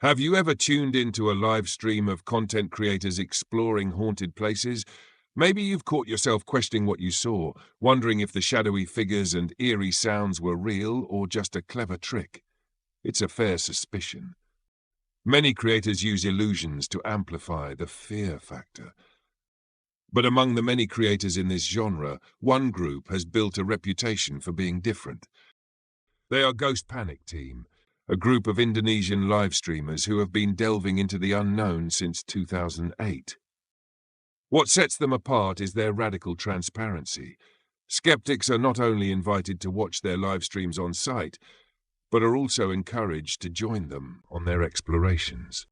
Have you ever tuned into a live stream of content creators exploring haunted places? Maybe you've caught yourself questioning what you saw, wondering if the shadowy figures and eerie sounds were real or just a clever trick. It's a fair suspicion. Many creators use illusions to amplify the fear factor. But among the many creators in this genre, one group has built a reputation for being different. They are Ghost Panic Team, a group of Indonesian live streamers who have been delving into the unknown since 2008. What sets them apart is their radical transparency. Skeptics are not only invited to watch their live streams on site, but are also encouraged to join them on their explorations.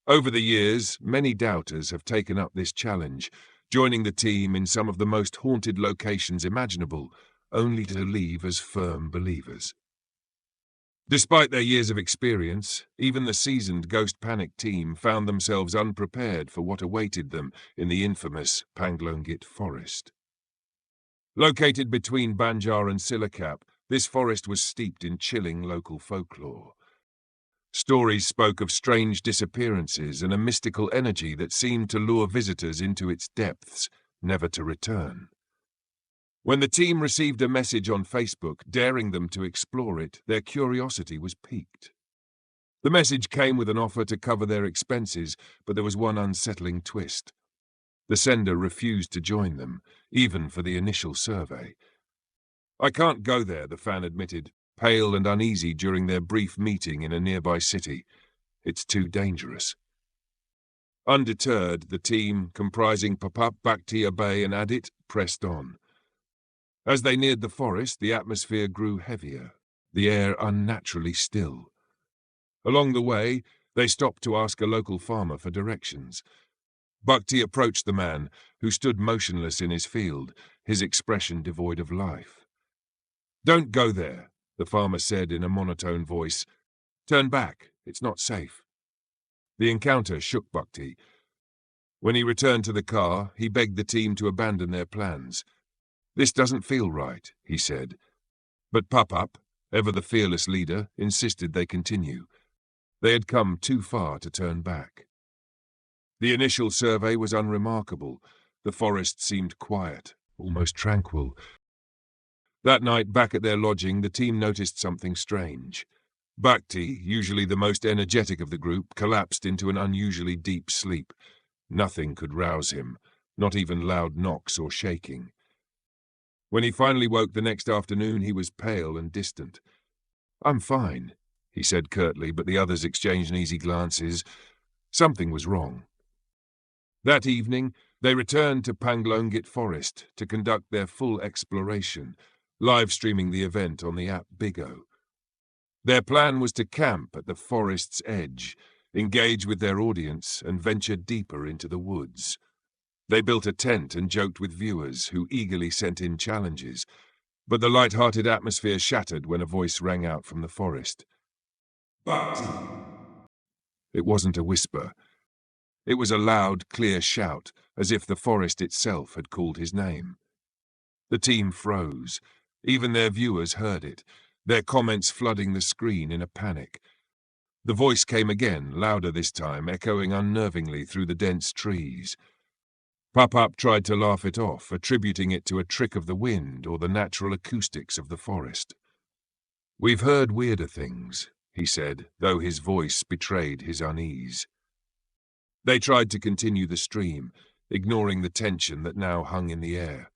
Over the years, many doubters have taken up this challenge, joining the team in some of the most haunted locations imaginable, only to leave as firm believers. Despite their years of experience, even the seasoned Ghost Panic team found themselves unprepared for what awaited them in the infamous Pangleungit Forest. Located between Banjar and Cilacap, this forest was steeped in chilling local folklore. Stories spoke of strange disappearances and a mystical energy that seemed to lure visitors into its depths, never to return. When the team received a message on Facebook daring them to explore it, their curiosity was piqued. The message came with an offer to cover their expenses, but there was one unsettling twist. The sender refused to join them, even for the initial survey. "I can't go there," the fan admitted, pale and uneasy during their brief meeting in a nearby city. "It's too dangerous." Undeterred, the team, comprising Papap, Bakti, Abay and Adit, pressed on. As they neared the forest, the atmosphere grew heavier, the air unnaturally still. Along the way, they stopped to ask a local farmer for directions. Bakti approached the man, who stood motionless in his field, his expression devoid of life. "Don't go there," the farmer said in a monotone voice. "Turn back, it's not safe." The encounter shook Bakti. When he returned to the car, he begged the team to abandon their plans. "This doesn't feel right," he said. But Papap, ever the fearless leader, insisted they continue. They had come too far to turn back. The initial survey was unremarkable. The forest seemed quiet, almost tranquil. That night, back at their lodging, the team noticed something strange. Bakti, usually the most energetic of the group, collapsed into an unusually deep sleep. Nothing could rouse him, not even loud knocks or shaking. When he finally woke the next afternoon, he was pale and distant. "I'm fine," he said curtly, but the others exchanged uneasy glances. Something was wrong. That evening, they returned to Pangleungit Forest to conduct their full exploration, live-streaming the event on the app Bigo. Their plan was to camp at the forest's edge, engage with their audience, and venture deeper into the woods. They built a tent and joked with viewers, who eagerly sent in challenges, but the light-hearted atmosphere shattered when a voice rang out from the forest. "Bakti!" It wasn't a whisper. It was a loud, clear shout, as if the forest itself had called his name. The team froze. Even their viewers heard it, their comments flooding the screen in a panic. The voice came again, louder this time, echoing unnervingly through the dense trees. Papap tried to laugh it off, attributing it to a trick of the wind or the natural acoustics of the forest. "We've heard weirder things," he said, though his voice betrayed his unease. They tried to continue the stream, ignoring the tension that now hung in the air.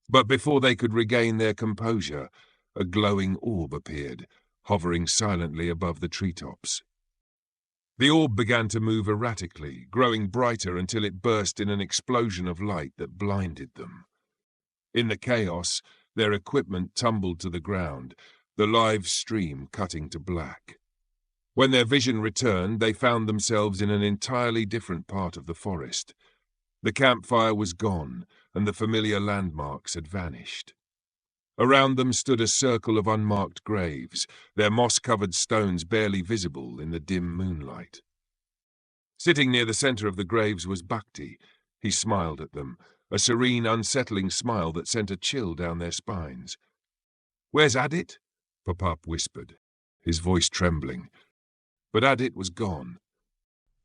But before they could regain their composure, a glowing orb appeared, hovering silently above the treetops. The orb began to move erratically, growing brighter until it burst in an explosion of light that blinded them. In the chaos, their equipment tumbled to the ground, the live stream cutting to black. When their vision returned, they found themselves in an entirely different part of the forest. The campfire was gone, and the familiar landmarks had vanished. Around them stood a circle of unmarked graves, their moss-covered stones barely visible in the dim moonlight. Sitting near the center of the graves was Bakti. He smiled at them, a serene, unsettling smile that sent a chill down their spines. "Where's Adit?" Papap whispered, his voice trembling. but Adit was gone.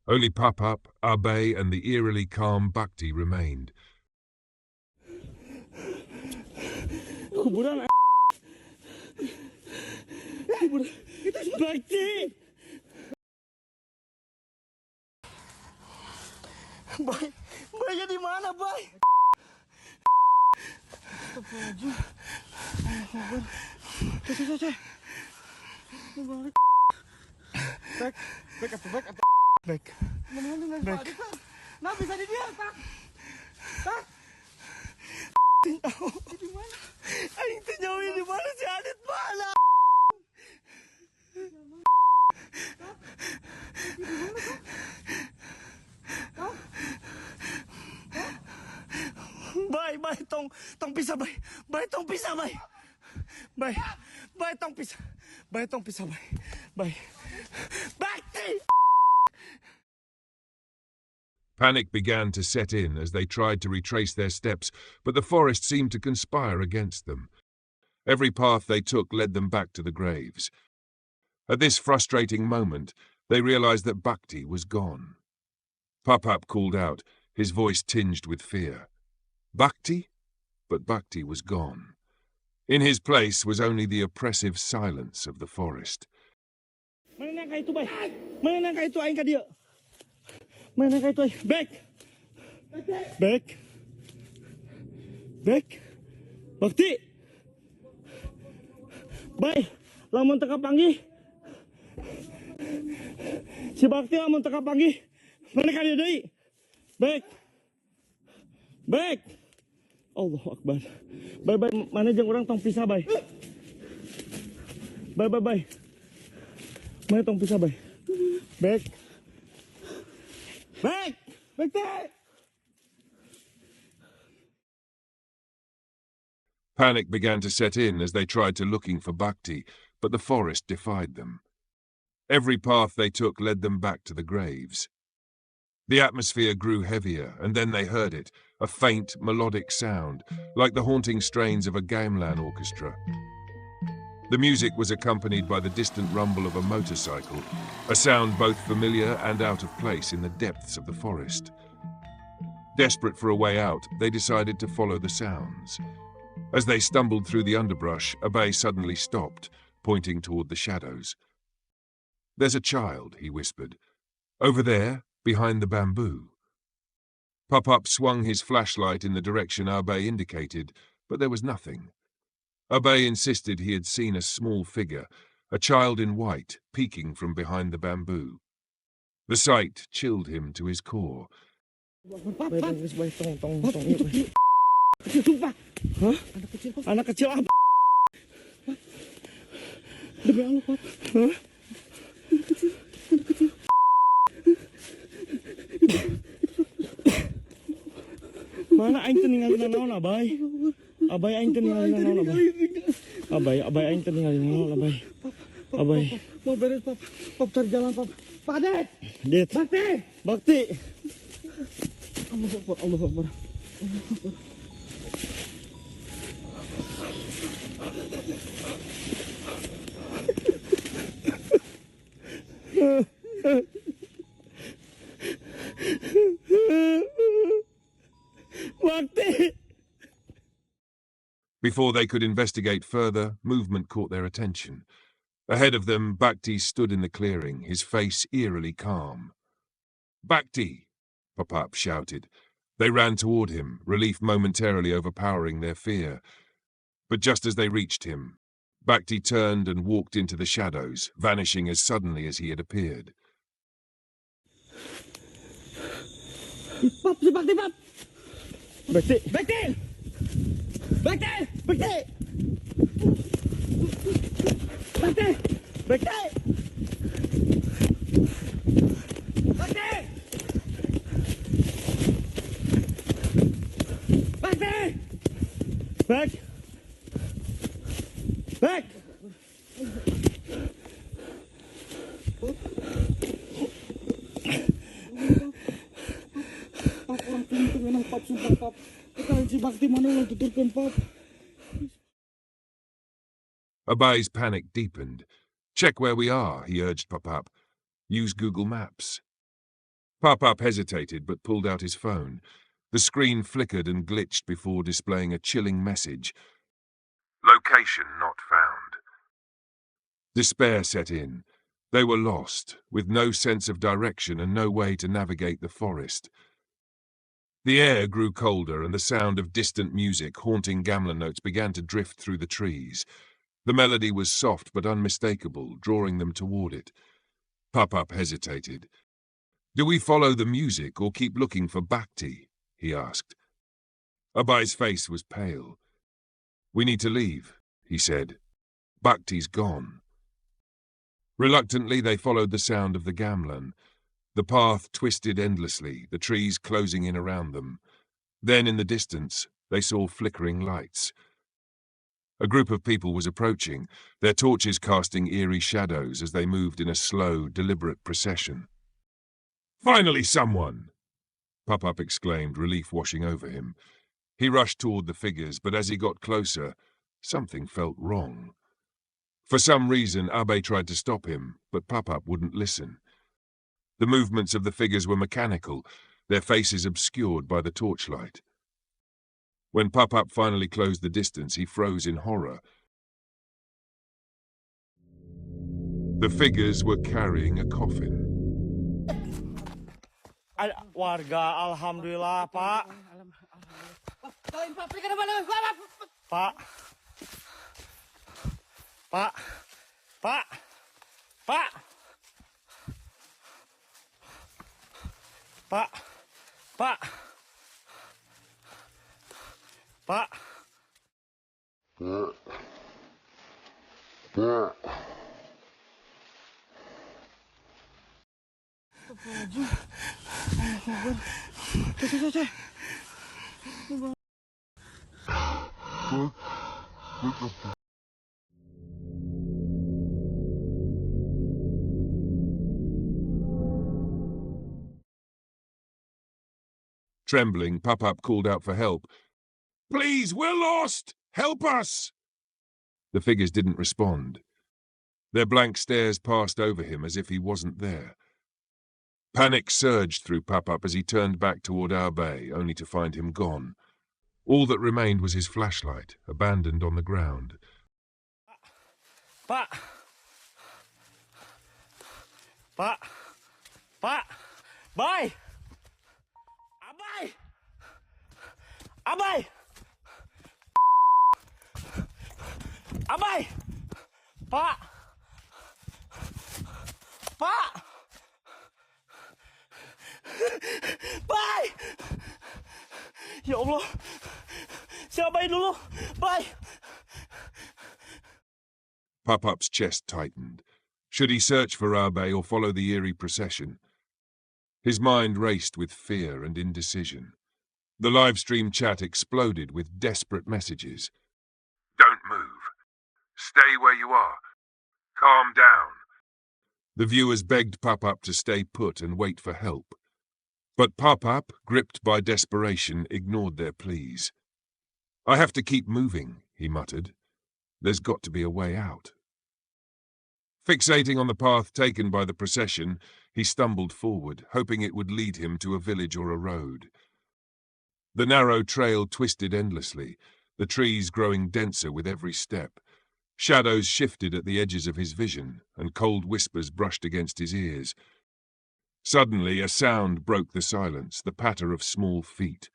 Only Pap-Up, Abe, and the eerily calm Bakti remained. Kuburan Bakti! Bay, Baynya di mana, Bay? Back. Mana dengan Pak Adit? Nah, bisa didiam, Pak. Pak. Di mana? Aing teh jauhin di mana si Adit mana? Bay, tong pisah, Bay. Bay, tong pisah, Bay. Bay, tong pisah. Bay, tong pisah, Bay. Bay. Bakti! Panic began to set in as they tried to retrace their steps, but the forest seemed to conspire against them. Every path they took led them back to the graves. At this frustrating moment, they realized that Bakti was gone. Pap-Up called out, his voice tinged with fear. Bakti? But Bakti was gone. In his place was only the oppressive silence of the forest. Mana nangka itu, Bay? Mana nangka itu aing ka dieu? Mana nangka itu? Back. Bakti. Bay, lamun teka panggih. Si Bakti lamun teka panggih. Mana ka dieu deui? Back. Allahu Akbar. Bay, mana jeung urang tong pisah, Bay. Bay. Mana tong pisah, Bay? Back. Bakti! Panic began to set in as they tried to looking for Bakti, but the forest defied them. Every path they took led them back to the graves. The atmosphere grew heavier, and then they heard it, a faint, melodic sound, like the haunting strains of a gamelan orchestra. The music was accompanied by the distant rumble of a motorcycle, a sound both familiar and out of place in the depths of the forest. Desperate for a way out, they decided to follow the sounds. As they stumbled through the underbrush, Abe suddenly stopped, pointing toward the shadows. "There's a child," he whispered. "Over there, behind the bamboo." Pap-Up swung his flashlight in the direction Abe indicated, but there was nothing. Abe insisted he had seen a small figure, a child in white, peeking from behind the bamboo. The sight chilled him to his core. Anak kecil apa? Demi Allah, Pap. Mana aing teu ningali naon, Abay? Abay aing teu ningali naon, Abay? Abay aing teu ningali naon, Abay? Mau beres, Pap. Pap cari jalan, Pap. Pak Adit. Bakti. Allahu Akbar. Bakti! Before they could investigate further, movement caught their attention. Ahead of them, Bakti stood in the clearing, his face eerily calm. "Bakti!" Pap-Up shouted. They ran toward him, relief momentarily overpowering their fear. But just as they reached him, Bakti turned and walked into the shadows, vanishing as suddenly as he had appeared. Pap, si Bakti, Pap! Bakti! Back! Pap, orang pintu memang Pap, sumpah, Pap. Kalian si Bakti mana yang tuturkan, Pap? Abay's panic deepened. "Check where we are," he urged Pap-Up. Use Google Maps. Pop-up hesitated but pulled out his phone. The screen flickered and glitched before displaying a chilling message. Location not found. Despair set in. They were lost, with no sense of direction and no way to navigate the forest. The air grew colder and the sound of distant music, haunting gamelan notes, began to drift through the trees. The melody was soft but unmistakable, drawing them toward it. Pop-up hesitated. Do we follow the music or keep looking for Bakti? He asked. Abai's face was pale. We need to leave, he said. Bakti's gone. Reluctantly, they followed the sound of the gamelan. The path twisted endlessly, the trees closing in around them. Then, in the distance, they saw flickering lights. A group of people was approaching, their torches casting eerie shadows as they moved in a slow, deliberate procession. Finally someone! Pop-up exclaimed, relief washing over him. He rushed toward the figures, but as he got closer, something felt wrong. For some reason, Abe tried to stop him, but Pop-up wouldn't listen. The movements of the figures were mechanical, their faces obscured by the torchlight. When Pop-up finally closed the distance, he froze in horror. The figures were carrying a coffin. Warga, alhamdulillah, Pak. Pak. Pak. Pak. Pak. Pak. Pak. Pak. Trembling, Pop-up called out for help. Please, we're lost! Help us! The figures didn't respond. Their blank stares passed over him as if he wasn't there. Panic surged through Pop-up as he turned back toward Abe, only to find him gone. All that remained was his flashlight, abandoned on the ground. Pak. Pak. Pak. Bye. Abai. Abai. Abai. Pak. Pak. Bye. Ya Allah. Si Abai dulu. Bye. Pop-up's chest tightened. Should he search for Abe or follow the eerie procession? His mind raced with fear and indecision. The livestream chat exploded with desperate messages. Don't move. Stay where you are. Calm down. The viewers begged Pop-up to stay put and wait for help. But Pop-up, gripped by desperation, ignored their pleas. I have to keep moving, he muttered. There's got to be a way out. Fixating on the path taken by the procession, he stumbled forward, hoping it would lead him to a village or a road. The narrow trail twisted endlessly, the trees growing denser with every step. Shadows shifted at the edges of his vision, and cold whispers brushed against his ears. Suddenly, a sound broke the silence, the patter of small feet.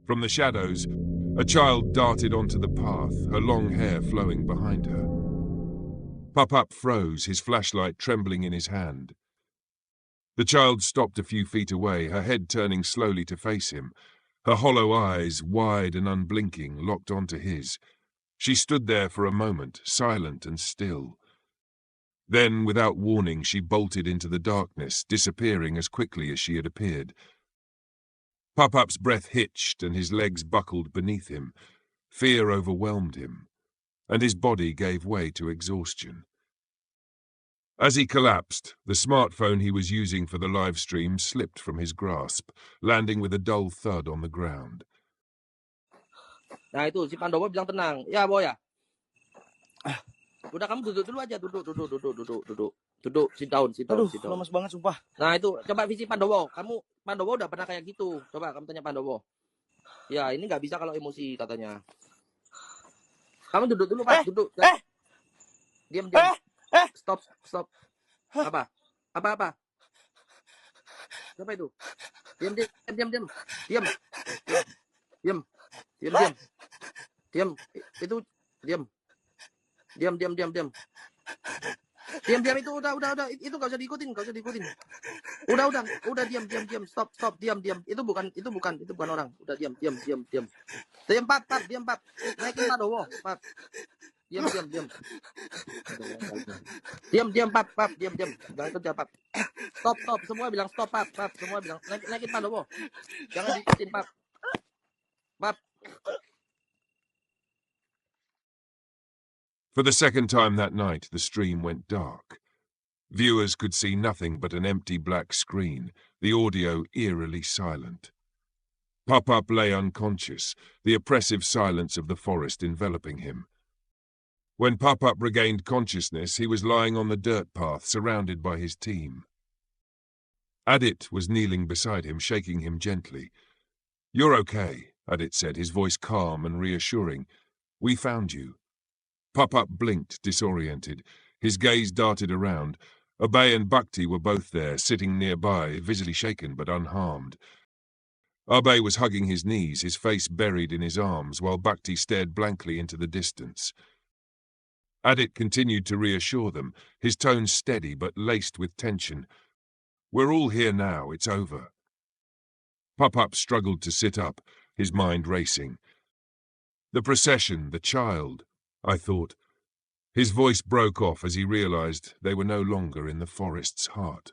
From the shadows, a child darted onto the path, her long hair flowing behind her. Pop-up froze, his flashlight trembling in his hand. The child stopped a few feet away, her head turning slowly to face him. Her hollow eyes, wide and unblinking, locked onto his. She stood there for a moment, silent and still. Then, without warning, she bolted into the darkness, disappearing as quickly as she had appeared. Pop-up's breath hitched and his legs buckled beneath him. Fear overwhelmed him, and his body gave way to exhaustion. As he collapsed, the smartphone he was using for the live stream slipped from his grasp, landing with a dull thud on the ground. Nah itu si Pandowo bilang tenang. Ya, Boy ya. Udah kamu duduk dulu aja, duduk. Duduk, sit down, sit down, Aduh, sit down. lemas banget sumpah. Nah itu, coba visi Pandowo. Pandowo udah pernah kayak gitu. Coba kamu tanya Pandowo. Ya ini nggak bisa kalau emosi katanya. Kamu duduk dulu Pak, duduk. Diam. Stop. Apa? Apa? Apa itu? Diam. Itu diam. Diam itu udah itu nggak usah diikutin. Udah diam. Stop diam. Itu bukan orang. Udah diam. Diam Pap, diam Pap. Naikin Pandowo, Pap. Diam. Diam Pap, diam. Jangan kerja Pap. Stop. Semua bilang stop Pap. Semua bilang naikin Pandowo. Jangan diikutin Pap. For the second time that night, the stream went dark. Viewers could see nothing but an empty black screen, the audio eerily silent. Pop-Up lay unconscious, the oppressive silence of the forest enveloping him. When Pop-Up regained consciousness, he was lying on the dirt path, surrounded by his team. Adit was kneeling beside him, shaking him gently. "You're okay," Adit said, his voice calm and reassuring. "We found you." Pop-Up blinked, disoriented. His gaze darted around. Abay and Bakti were both there, sitting nearby, visibly shaken but unharmed. Abay was hugging his knees, his face buried in his arms, while Bakti stared blankly into the distance. Adit continued to reassure them, his tone steady but laced with tension. "We're all here now, it's over." Pop-Up struggled to sit up, his mind racing. "The procession, the child," I thought. His voice broke off as he realized they were no longer in the forest's heart.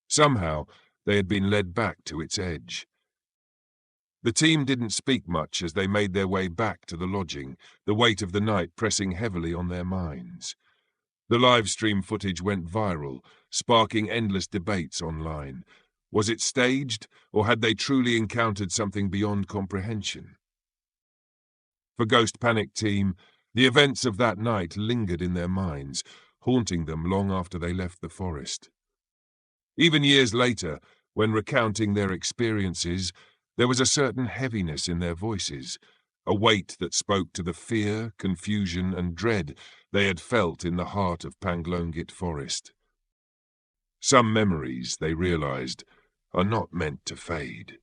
Somehow, they had been led back to its edge. The team didn't speak much as they made their way back to the lodging, the weight of the night pressing heavily on their minds. The livestream footage went viral, sparking endless debates online. Was it staged, or had they truly encountered something beyond comprehension? For Ghost Panic Team, the events of that night lingered in their minds, haunting them long after they left the forest. Even years later, when recounting their experiences, there was a certain heaviness in their voices, a weight that spoke to the fear, confusion, and dread they had felt in the heart of Pangleungit Forest. Some memories, they realized, are not meant to fade.